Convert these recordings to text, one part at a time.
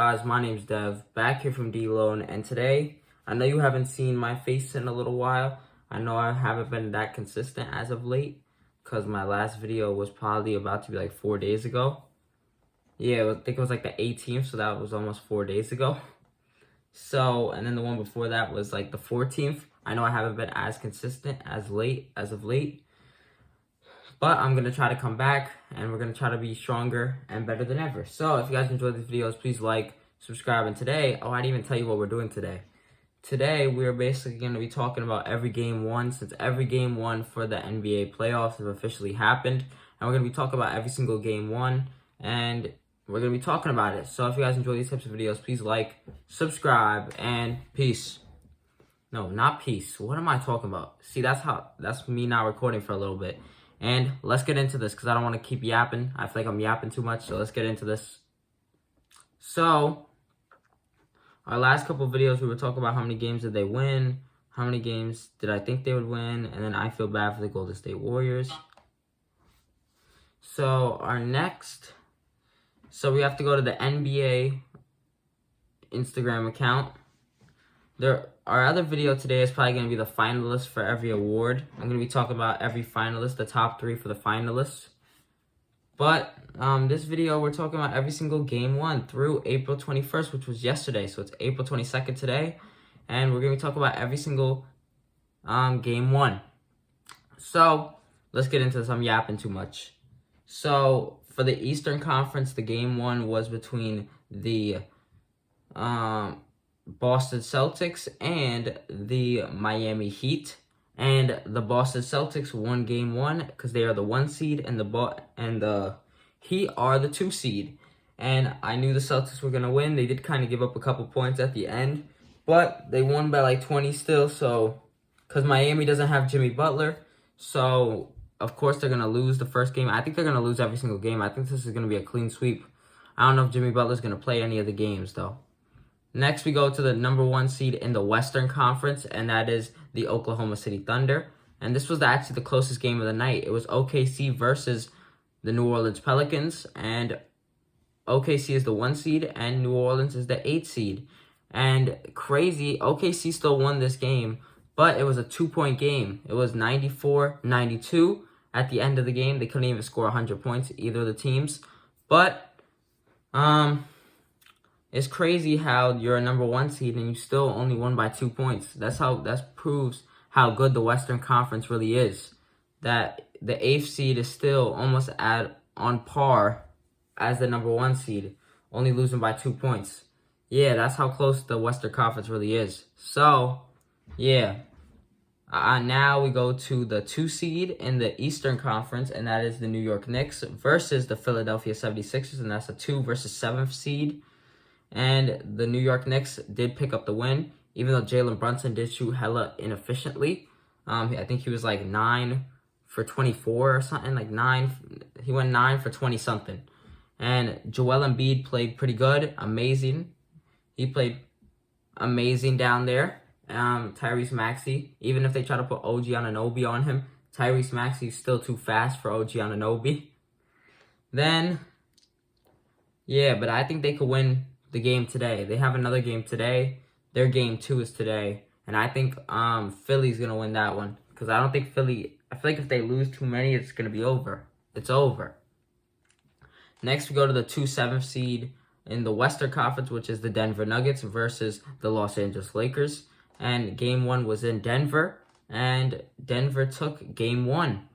Guys, my name's Dev, back here from D-Lone, and today, I know you haven't seen my face in a little while. I know I haven't been that consistent as of late, because my last video was probably about to be like 4 days ago. Yeah, I think it was like the 18th, so that was almost 4 days ago. So, and then the one before that was like the 14th. I know I haven't been as consistent as of late, but I'm going to try to come back, and we're going to try to be stronger and better than ever. So if you guys enjoyed these videos, please like, subscribe. And today, I didn't even tell you what we're doing today. Today, we're basically going to be talking about every game one, since every game one for the NBA playoffs have officially happened. And we're going to be talking about every single game one, and we're going to be talking about it. So if you guys enjoy these types of videos, please like, subscribe, and peace. No, not peace. What am I talking about? See, that's me not recording for a little bit. And let's get into this because I don't want to keep yapping. I feel like I'm yapping too much, so let's get into this. So, our last couple of videos, we were talking about how many games did they win, how many games did I think they would win, and then I feel bad for the Golden State Warriors. So, we have to go to the NBA Instagram account. Our other video today is probably going to be the finalists for every award. I'm going to be talking about every finalist, the top 3 for the finalists. But this video, we're talking about every single game one through April 21st, which was yesterday. So it's April 22nd today. And we're going to be talking about every single game one. So let's get into this. I'm yapping too much. So for the Eastern Conference, the game one was between the Boston Celtics and the Miami Heat, and the Boston Celtics won game one because they are the 1 seed, and the Heat are the 2 seed. And I knew the Celtics were gonna win. They did kind of give up a couple points at the end, but they won by like 20 still. So because Miami doesn't have Jimmy Butler, so of course they're gonna lose the first game. I think they're gonna lose every single game. I think this is gonna be a clean sweep. I don't know if Jimmy Butler's gonna play any of the games though. Next, we go to the number 1 seed in the Western Conference, and that is the Oklahoma City Thunder. And this was actually the closest game of the night. It was OKC versus the New Orleans Pelicans, and OKC is the 1 seed, and New Orleans is the 8 seed. And crazy, OKC still won this game, but it was a 2-point game. It was 94-92 at the end of the game. They couldn't even score 100 points, either of the teams. But, it's crazy how you're a number 1 seed and you still only won by 2 points. That proves how good the Western Conference really is. That the 8th seed is still almost on par as the number 1 seed, only losing by 2 points. Yeah, that's how close the Western Conference really is. So, yeah. Now we go to the 2 seed in the Eastern Conference, and that is the New York Knicks versus the Philadelphia 76ers, and that's a 2 versus 7th seed. And the New York Knicks did pick up the win, even though Jalen Brunson did shoot hella inefficiently. I think he was like 9 for 24 or something, he went 9 for 20 something. And Joel Embiid played pretty good, amazing. He played amazing down there. Tyrese Maxey, even if they try to put OG Anunoby on him, Tyrese Maxey is still too fast for OG Anunoby. Then, yeah, but I think they could win the game today. They have another game today. Their game 2 is today. And I think Philly's going to win that one. Because I don't think I feel like if they lose too many, it's going to be over. It's over. Next, we go to the 2-7 seed in the Western Conference, which is the Denver Nuggets versus the Los Angeles Lakers. And game 1 was in Denver. And Denver took game 1.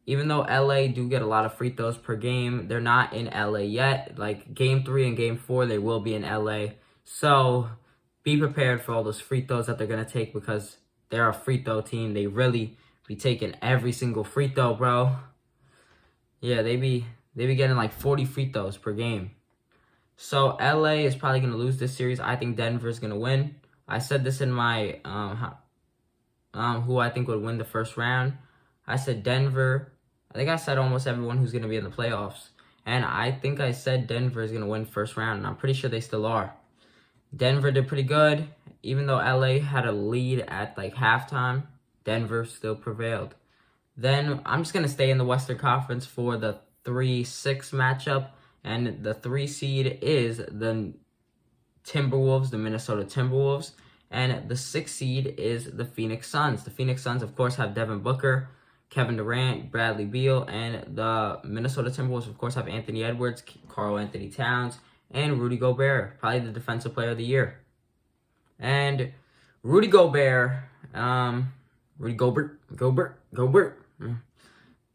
Even though LA do get a lot of free throws per game, they're not in LA yet. Like game 3 and game 4, they will be in LA. So be prepared for all those free throws that they're going to take because they're a free throw team. They really be taking every single free throw, bro. Yeah, they be getting like 40 free throws per game. So LA is probably going to lose this series. I think Denver is going to win. I said this in my who I think would win the first round. I said Denver. I think I said almost everyone who's going to be in the playoffs. And I think I said Denver is going to win first round. And I'm pretty sure they still are. Denver did pretty good. Even though LA had a lead at like halftime, Denver still prevailed. Then I'm just going to stay in the Western Conference for the 3-6 matchup. And the 3 seed is the Timberwolves, the Minnesota Timberwolves. And the 6th seed is the Phoenix Suns. The Phoenix Suns, of course, have Devin Booker, Kevin Durant, Bradley Beal, and the Minnesota Timberwolves, of course, have Anthony Edwards, Karl Anthony Towns, and Rudy Gobert, probably the Defensive Player of the Year. And Rudy Gobert,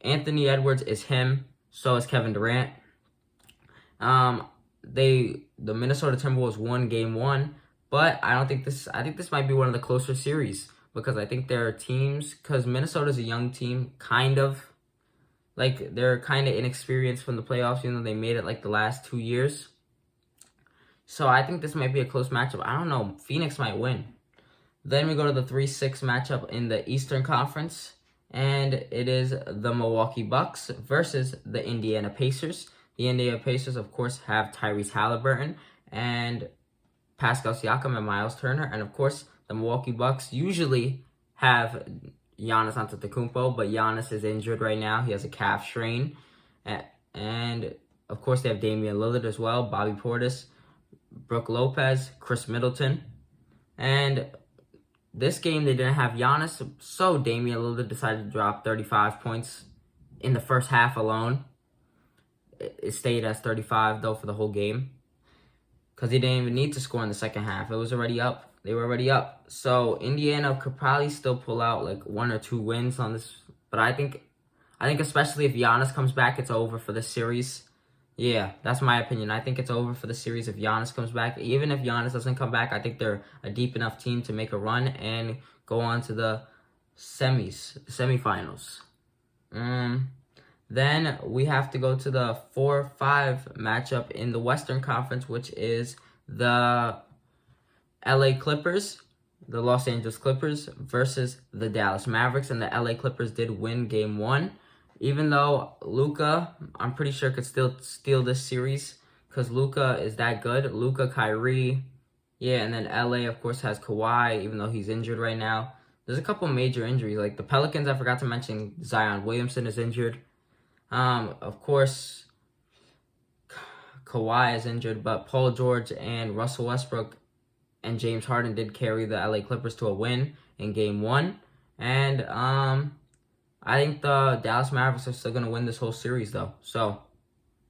Anthony Edwards is him, so is Kevin Durant. The Minnesota Timberwolves won game 1, but I think this might be one of the closer series, because I think there are teams, because Minnesota's a young team, kind of. Like, they're kind of inexperienced from the playoffs, even though they made it like the last 2 years. So I think this might be a close matchup. I don't know. Phoenix might win. Then we go to the 3-6 matchup in the Eastern Conference, and it is the Milwaukee Bucks versus the Indiana Pacers. The Indiana Pacers, of course, have Tyrese Halliburton and Pascal Siakam and Miles Turner. And, of course, the Milwaukee Bucks usually have Giannis Antetokounmpo, but Giannis is injured right now. He has a calf strain. And, of course, they have Damian Lillard as well, Bobby Portis, Brook Lopez, Chris Middleton. And this game, they didn't have Giannis, so Damian Lillard decided to drop 35 points in the first half alone. It stayed as 35, though, for the whole game, because he didn't even need to score in the second half. It was already up. They were already up. So Indiana could probably still pull out like 1 or 2 wins on this. But I think especially if Giannis comes back, it's over for the series. Yeah, that's my opinion. I think it's over for the series if Giannis comes back. Even if Giannis doesn't come back, I think they're a deep enough team to make a run and go on to the semifinals. Then we have to go to the 4-5 matchup in the Western Conference, which is the LA Clippers, the Los Angeles Clippers, versus the Dallas Mavericks. And the LA Clippers did win game 1. Even though Luka, I'm pretty sure, could still steal this series, because Luka is that good. Luka, Kyrie, yeah, and then LA, of course, has Kawhi, even though he's injured right now. There's a couple major injuries. Like the Pelicans, I forgot to mention, Zion Williamson is injured. Of course, Kawhi is injured, but Paul George and Russell Westbrook and James Harden did carry the LA Clippers to a win in game 1. And I think the Dallas Mavericks are still going to win this whole series, though. So,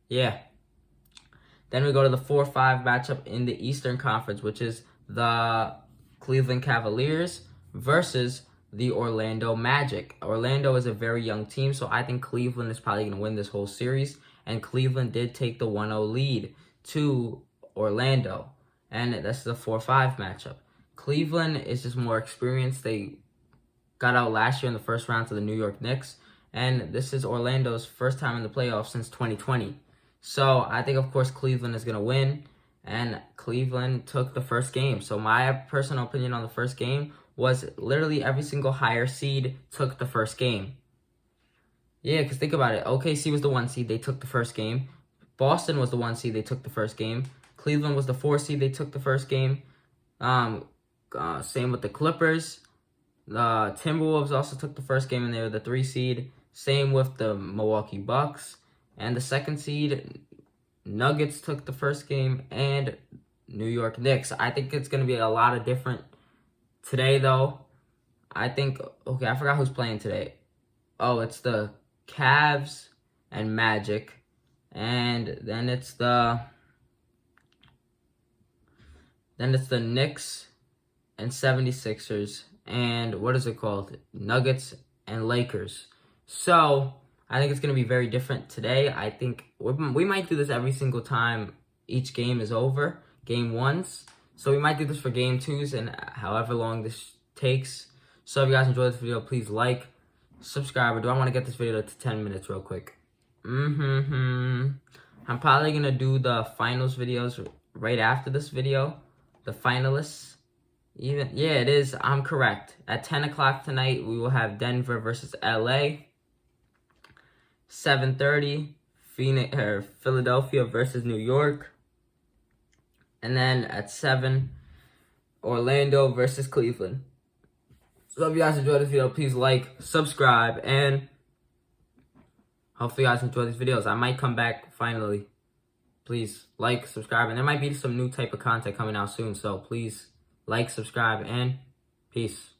yeah. Then we go to the 4-5 matchup in the Eastern Conference, which is the Cleveland Cavaliers versus the Orlando Magic. Orlando is a very young team, so I think Cleveland is probably going to win this whole series. And Cleveland did take the 1-0 lead to Orlando. And that's the 4-5 matchup. Cleveland is just more experienced. They got out last year in the first round to the New York Knicks. And this is Orlando's first time in the playoffs since 2020. So I think, of course, Cleveland is going to win. And Cleveland took the first game. So my personal opinion on the first game was literally every single higher seed took the first game. Yeah, because think about it. OKC was the 1 seed. They took the first game. Boston was the 1 seed. They took the first game. Cleveland was the 4 seed. They took the first game. Same with the Clippers. The Timberwolves also took the first game, and they were the 3 seed. Same with the Milwaukee Bucks. And the 2nd seed, Nuggets took the first game, and New York Knicks. I think it's going to be a lot of different today, though. I think, okay, I forgot who's playing today. Oh, it's the Cavs and Magic. And then it's the Knicks and 76ers. And what is it called? Nuggets and Lakers. So I think it's going to be very different today. I think we might do this every single time each game is over, game 1s. So we might do this for game 2s and however long this takes. So if you guys enjoyed this video, please like, subscribe. Or do I want to get this video to 10 minutes real quick? I'm probably going to do the finals videos right after this video. The finalists. Yeah, it is. I'm correct. At 10 o'clock tonight, we will have Denver versus LA. 7:30, Philadelphia versus New York. And then at 7, Orlando versus Cleveland. So if you guys enjoyed this video, please like, subscribe, and hopefully you guys enjoy these videos. I might come back finally. please like, subscribe, and there might be some new type of content coming out soon. So please like, subscribe, and peace.